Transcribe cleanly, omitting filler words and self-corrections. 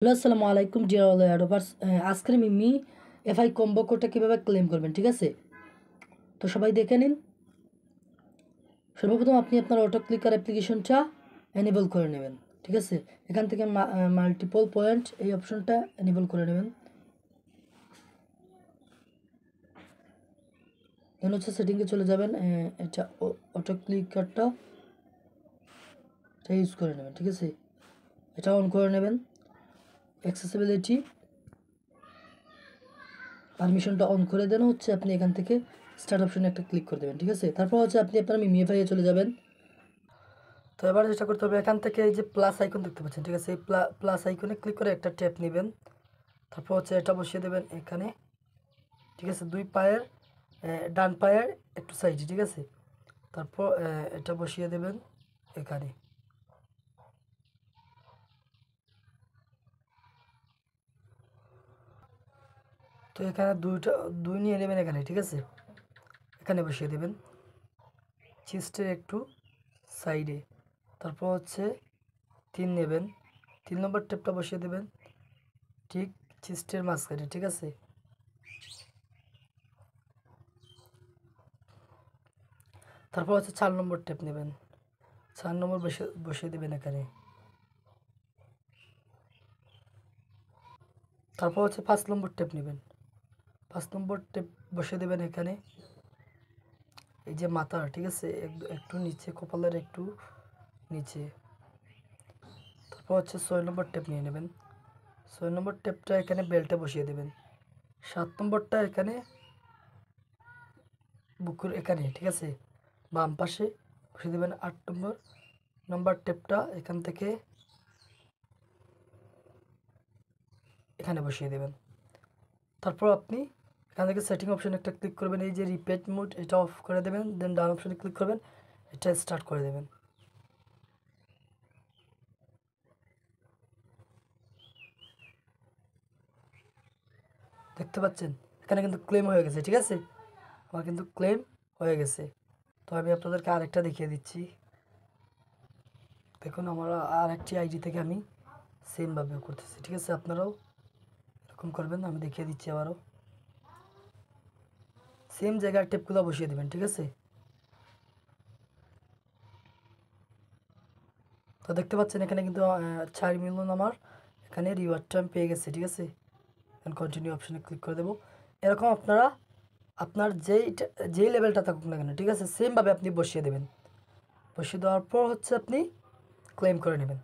Hello, আসসালামু আলাইকুম deer all অ্যাডোভার্স। আজকের মিমি এফআই কম্বো কোডটা কীভাবে ক্লেম করবেন, ঠিক আছে? তো সবাই দেখে নিন। সর্বপ্রথম আপনি আপনার অটো ক্লিকার অ্যাপ্লিকেশনটা এনেবল করে নেবেন, ঠিক আছে? এখান থেকে মাল্টিপল পয়েন্ট এই অপশনটা এনেবল করে নেবেন। দেন হচ্ছে সেটিংয়ে চলে যাবেন, এটা অটো ক্লিকারটা ইউজ করে নেবেন, ঠিক আছে? এটা অন করে নেবেন। অ্যাক্সেসিবিলিটি পারমিশনটা অন করে দেন হচ্ছে আপনি এখান থেকে স্টার্ট অপশনে একটা ক্লিক করে দেবেন, ঠিক আছে? তারপর হচ্ছে আপনি আপনার মিমিএফআই চলে যাবেন। তো এবার যেটা করতে হবে, এখান থেকে এই যে প্লাস আইকন দেখতে পাচ্ছেন, ঠিক আছে? এই প্লাস আইকনে ক্লিক করে একটা ট্যাপ নেবেন। তারপর হচ্ছে এটা বসিয়ে দেবেন এখানে, ঠিক আছে? দুই পায়ের ডান পায়ের একটু সাইডে, ঠিক আছে? তারপর এটা বসিয়ে দেবেন এখানে। তো এখানে দুই নিয়ে নেবেন এখানে, ঠিক আছে? এখানে বসিয়ে দেবেন চেস্টের একটু সাইডে। তারপর হচ্ছে 3 নেবেন, 3 নম্বর টেপটা বসিয়ে দেবেন ঠিক চেস্টের মাঝখানে, ঠিক আছে? তারপর হচ্ছে 4 নম্বর টেপ নেবেন, 4 নম্বর বসিয়ে দেবেন এখানে। তারপর হচ্ছে 5 নম্বর টেপ নেবেন, 5 নম্বর টেপ বসিয়ে দেবেন এখানে এই যে মাথার, ঠিক আছে? একটু নিচে, কপালের একটু নিচে। তারপর হচ্ছে 6 নম্বর টেপ নিয়ে নেবেন, 6 নম্বর টেপটা এখানে বেল্টে বসিয়ে দেবেন। 7 নম্বরটা এখানে বুকুর এখানে, ঠিক আছে? বাম পাশে বসিয়ে দেবেন। 8 নম্বর টেপটা এখান থেকে এখানে বসিয়ে দেবেন। তারপর আপনি এখান থেকে সেটিং অপশন একটা ক্লিক করবেন, এই যে রিপিট মোড এটা অফ করে দেবেন। দেন ডান অপশনে ক্লিক করবেন, এটা স্টার্ট করে দেবেন। দেখতে পাচ্ছেন এখানে কিন্তু ক্লেম হয়ে গেছে, ঠিক আছে? আমার কিন্তু ক্লেম হয়ে গেছে। তো আমি আপনাদেরকে আরেকটা দেখিয়ে দিচ্ছি। দেখুন আমার আরেকটি আইডি থেকে আমি সেমভাবে করতেছি, ঠিক আছে? আপনারাও এরকম করবেন। আমি দেখিয়ে দিচ্ছি আবারও। সেম জায়গায় টেপগুলো বসিয়ে দেবেন, ঠিক আছে? তো দেখতে পাচ্ছেন এখানে কিন্তু 4 মিলিয়ন আমার এখানে রিওয়ার্ডটা আমি পেয়ে গেছি, ঠিক আছে? কন্টিনিউ অপশনে ক্লিক করে দেবো। এরকম আপনারা আপনার যেই লেভেলটা থাকুক না কেন, ঠিক আছে? সেমভাবে আপনি বসিয়ে দেবেন। বসিয়ে দেওয়ার পর হচ্ছে আপনি ক্লেম করে নেবেন।